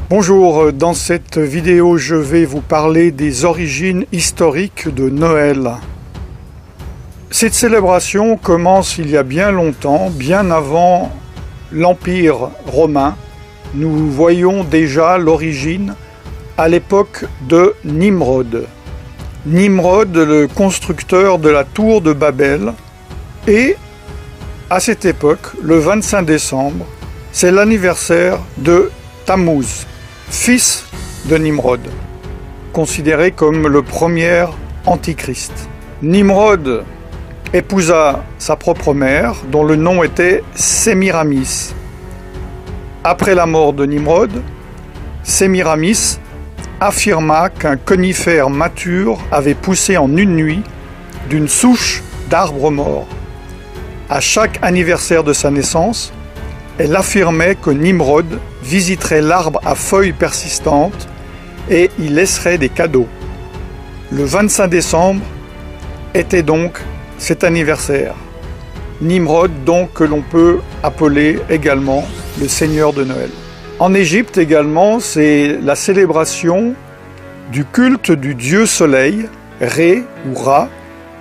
Bonjour, dans cette vidéo je vais vous parler des origines historiques de Noël. Cette célébration commence il y a bien longtemps, bien avant l'Empire romain. Nous voyons déjà l'origine à l'époque de Nimrod. Nimrod, le constructeur de la tour de Babel, et à cette époque, le 25 décembre, c'est l'anniversaire de Tammuz, fils de Nimrod, considéré comme le premier antichrist. Nimrod épousa sa propre mère, dont le nom était Sémiramis. Après la mort de Nimrod, Sémiramis affirma qu'un conifère mature avait poussé en une nuit d'une souche d'arbre mort. À chaque anniversaire de sa naissance, elle affirmait que Nimrod visiterait l'arbre à feuilles persistantes et y laisserait des cadeaux. Le 25 décembre était donc cet anniversaire. Nimrod, donc, que l'on peut appeler également le Seigneur de Noël. En Égypte également, c'est la célébration du culte du dieu soleil, Ré ou Ra,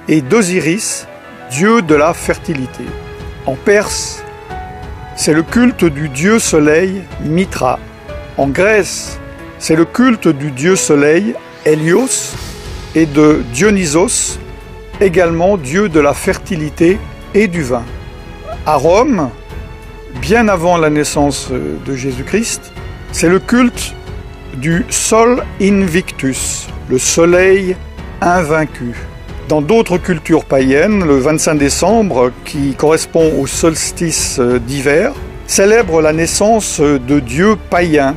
et d'Osiris, dieu de la fertilité. En Perse, c'est le culte du dieu soleil Mitra. En Grèce, c'est le culte du dieu soleil Hélios et de Dionysos, également dieu de la fertilité et du vin. À Rome, bien avant la naissance de Jésus-Christ, c'est le culte du Sol Invictus, le soleil invaincu. Dans d'autres cultures païennes, le 25 décembre, qui correspond au solstice d'hiver, célèbre la naissance de dieux païens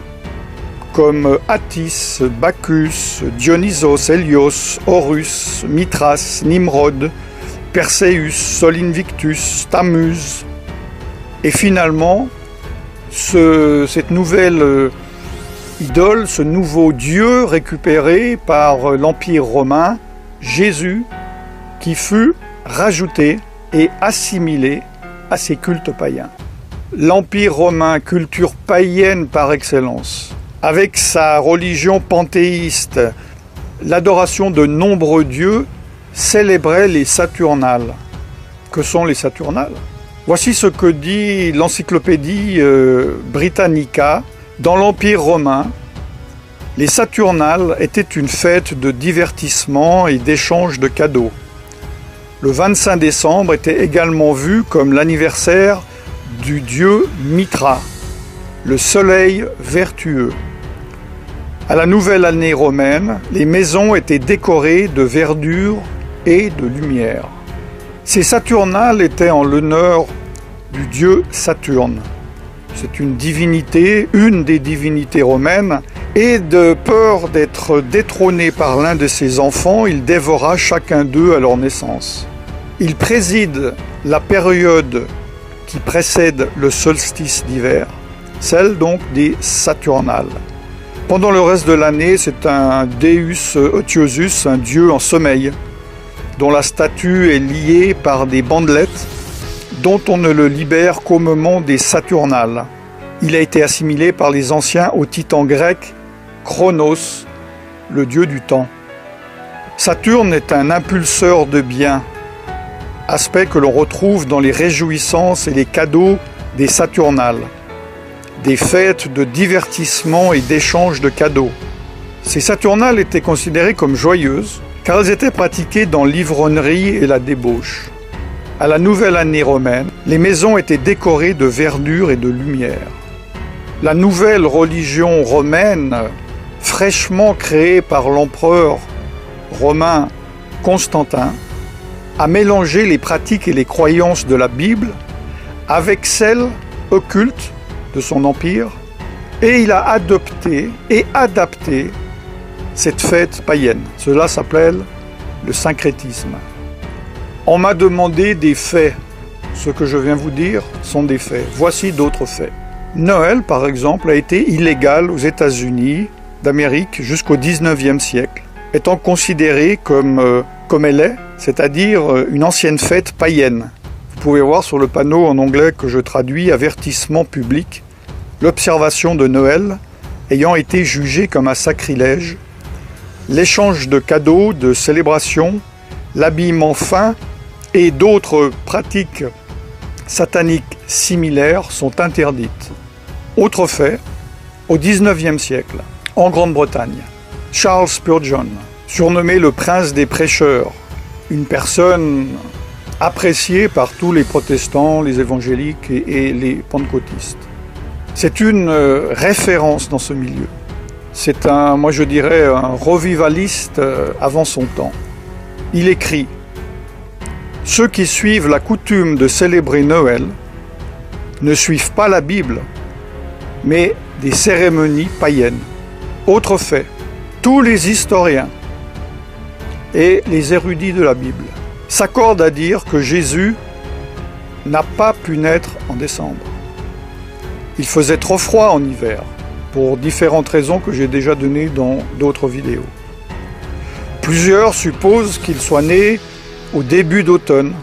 comme Attis, Bacchus, Dionysos, Hélios, Horus, Mithras, Nimrod, Perséus, Sol Invictus, Tammuz. Et finalement, cette nouvelle idole, ce nouveau dieu récupéré par l'Empire romain, Jésus, qui fut rajouté et assimilé à ces cultes païens. L'Empire romain, culture païenne par excellence, avec sa religion panthéiste, l'adoration de nombreux dieux, célébrait les Saturnales. Que sont les Saturnales? Voici ce que dit l'encyclopédie Britannica. Dans l'Empire romain, les Saturnales étaient une fête de divertissement et d'échange de cadeaux. Le 25 décembre était également vu comme l'anniversaire du dieu Mitra, le soleil vertueux. À la nouvelle année romaine, les maisons étaient décorées de verdure et de lumière. Ces Saturnales étaient en l'honneur du dieu Saturne. C'est une divinité, une des divinités romaines, et de peur d'être détrôné par l'un de ses enfants, il dévora chacun d'eux à leur naissance. Il préside la période qui précède le solstice d'hiver, celle donc des Saturnales. Pendant le reste de l'année, c'est un Deus Otiosus, un dieu en sommeil, dont la statue est liée par des bandelettes, dont on ne le libère qu'au moment des Saturnales. Il a été assimilé par les anciens au titan grec Chronos, le dieu du temps. Saturne est un impulseur de biens, aspect que l'on retrouve dans les réjouissances et les cadeaux des Saturnales, des fêtes de divertissement et d'échange de cadeaux. Ces Saturnales étaient considérées comme joyeuses, car elles étaient pratiquées dans l'ivrognerie et la débauche. À la nouvelle année romaine, les maisons étaient décorées de verdure et de lumière. La nouvelle religion romaine, fraîchement créée par l'empereur romain Constantin, a mélangé les pratiques et les croyances de la Bible avec celles occultes de son empire, et il a adopté et adapté cette fête païenne. Cela s'appelle le syncrétisme. On m'a demandé des faits. Ce que je viens vous dire sont des faits. Voici d'autres faits. Noël, par exemple, a été illégal aux États-Unis d'Amérique jusqu'au XIXe siècle, étant considéré comme elle est, c'est-à-dire une ancienne fête païenne. Vous pouvez voir sur le panneau en anglais que je traduis « Avertissement public », l'observation de Noël ayant été jugé comme un sacrilège, l'échange de cadeaux, de célébrations, l'habillement fin et d'autres pratiques sataniques similaires sont interdites. Autre fait, au XIXe siècle, en Grande-Bretagne, Charles Spurgeon, surnommé le prince des prêcheurs, une personne appréciée par tous les protestants, les évangéliques et les pentecôtistes. C'est une référence dans ce milieu. C'est moi je dirais, un revivaliste avant son temps. Il écrit « Ceux qui suivent la coutume de célébrer Noël ne suivent pas la Bible, mais des cérémonies païennes. » Autre fait, tous les historiens et les érudits de la Bible s'accordent à dire que Jésus n'a pas pu naître en décembre. Il faisait trop froid en hiver, pour différentes raisons que j'ai déjà données dans d'autres vidéos. Plusieurs supposent qu'il soit né au début d'automne.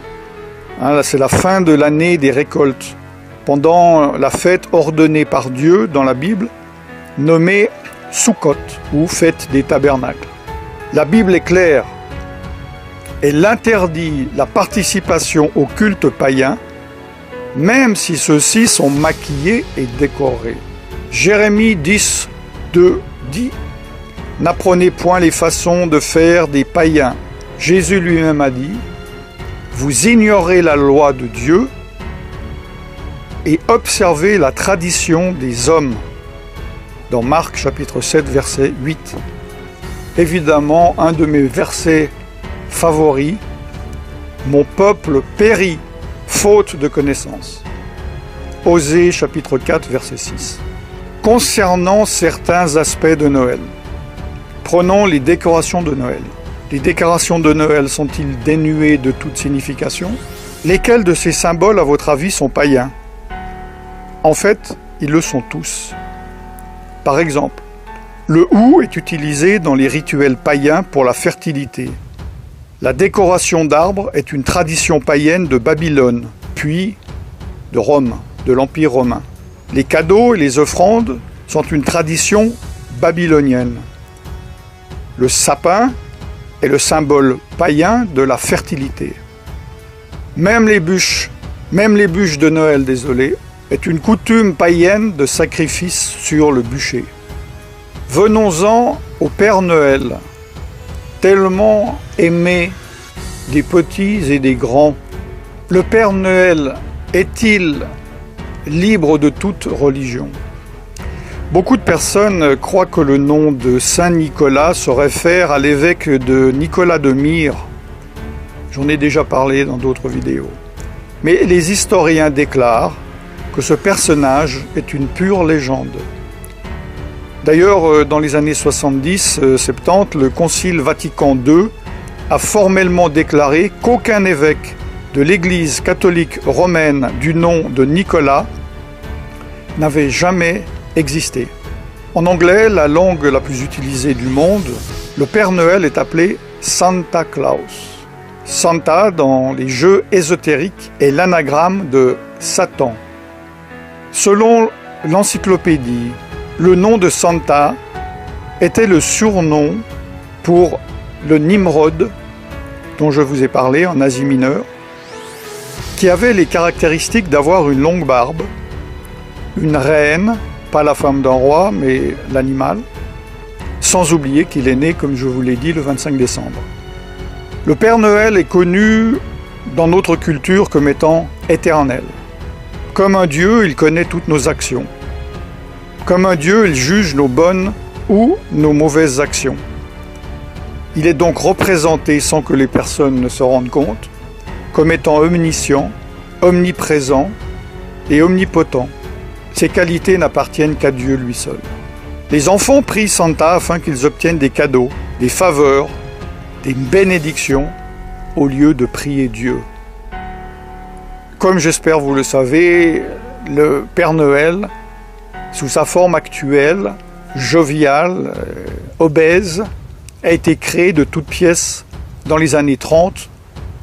C'est la fin de l'année des récoltes, pendant la fête ordonnée par Dieu dans la Bible, nommée Sukkot, ou fête des tabernacles. La Bible est claire. Elle interdit la participation au culte païen, même si ceux-ci sont maquillés et décorés. Jérémie 10, 2 dit « N'apprenez point les façons de faire des païens. » Jésus lui-même a dit « Vous ignorez la loi de Dieu et observez la tradition des hommes. » Dans Marc chapitre 7, verset 8. Évidemment, un de mes versets favoris, « Mon peuple périt, faute de connaissance. » Osée chapitre 4, verset 6. Concernant certains aspects de Noël, prenons les décorations de Noël. Les décorations de Noël sont-ils dénuées de toute signification? Lesquels de ces symboles, à votre avis, sont païens? En fait, ils le sont tous. Par exemple, le hou est utilisé dans les rituels païens pour la fertilité. La décoration d'arbres est une tradition païenne de Babylone, puis de Rome, de l'Empire romain. Les cadeaux et les offrandes sont une tradition babylonienne. Le sapin est le symbole païen de la fertilité. Même les bûches de Noël, est une coutume païenne de sacrifice sur le bûcher. Venons-en au Père Noël, tellement aimé des petits et des grands. Le Père Noël est-il libre de toute religion? Beaucoup de personnes croient que le nom de Saint Nicolas se réfère à l'évêque de Nicolas de Myre. J'en ai déjà parlé dans d'autres vidéos. Mais les historiens déclarent que ce personnage est une pure légende. D'ailleurs, dans les années 70-70, le Concile Vatican II a formellement déclaré qu'aucun évêque de l'Église catholique romaine du nom de Nicolas n'avait jamais existé. En anglais, la langue la plus utilisée du monde, le Père Noël est appelé Santa Claus. Santa, dans les jeux ésotériques, est l'anagramme de Satan. Selon l'encyclopédie, le nom de Santa était le surnom pour le Nimrod, dont je vous ai parlé en Asie mineure, qui avait les caractéristiques d'avoir une longue barbe, une reine, pas la femme d'un roi, mais l'animal, sans oublier qu'il est né, comme je vous l'ai dit, le 25 décembre. Le Père Noël est connu dans notre culture comme étant éternel. Comme un Dieu, il connaît toutes nos actions. Comme un Dieu, il juge nos bonnes ou nos mauvaises actions. Il est donc représenté, sans que les personnes ne se rendent compte, comme étant omniscient, omniprésent et omnipotent. Ces qualités n'appartiennent qu'à Dieu lui seul. Les enfants prient Santa afin qu'ils obtiennent des cadeaux, des faveurs, des bénédictions, au lieu de prier Dieu. Comme j'espère vous le savez, le Père Noël, sous sa forme actuelle, joviale, obèse, a été créé de toutes pièces dans les années 30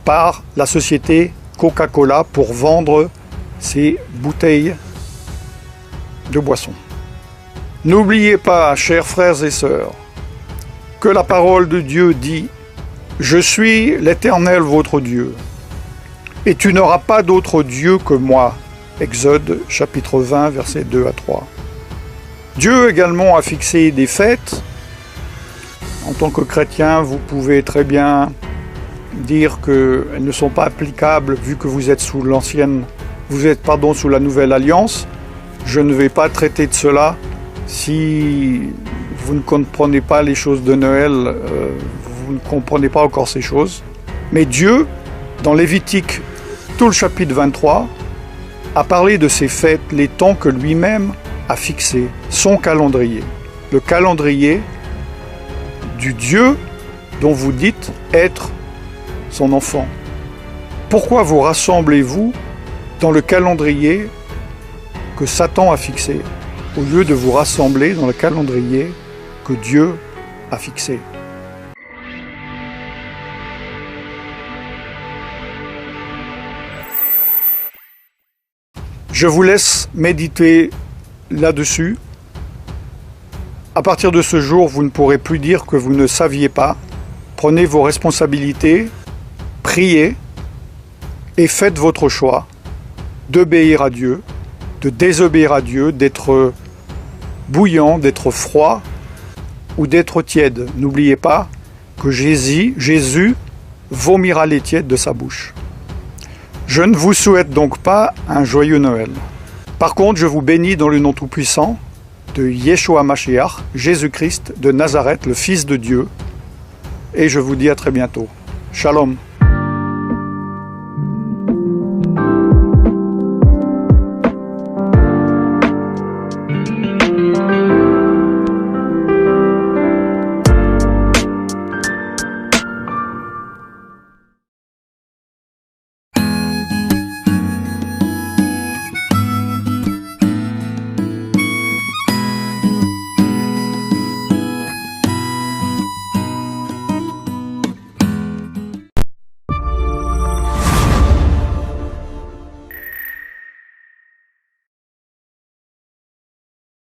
par la société Coca-Cola pour vendre ses bouteilles de boissons. N'oubliez pas, chers frères et sœurs, que la parole de Dieu dit « Je suis l'Éternel votre Dieu, et tu n'auras pas d'autre Dieu que moi ». Exode chapitre 20, versets 2 à 3. Dieu également a fixé des fêtes. En tant que chrétien, vous pouvez très bien dire qu'elles ne sont pas applicables vu que vous êtes sous sous la nouvelle alliance. Je ne vais pas traiter de cela. Si vous ne comprenez pas les choses de Noël, vous ne comprenez pas encore ces choses. Mais Dieu, dans Lévitique, tout le chapitre 23, a parlé de ces fêtes, les temps que lui-même a fixés, son calendrier. Le calendrier du Dieu dont vous dites être son enfant. Pourquoi vous rassemblez-vous dans le calendrier que Satan a fixé, au lieu de vous rassembler dans le calendrier que Dieu a fixé? Je vous laisse méditer là-dessus. À partir de ce jour, vous ne pourrez plus dire que vous ne saviez pas. Prenez vos responsabilités, priez et faites votre choix d'obéir à Dieu, de désobéir à Dieu, d'être bouillant, d'être froid ou d'être tiède. N'oubliez pas que Jésus vomira les tièdes de sa bouche. Je ne vous souhaite donc pas un joyeux Noël. Par contre, je vous bénis dans le nom tout-puissant de Yeshua Mashiach, Jésus-Christ de Nazareth, le Fils de Dieu, et je vous dis à très bientôt. Shalom.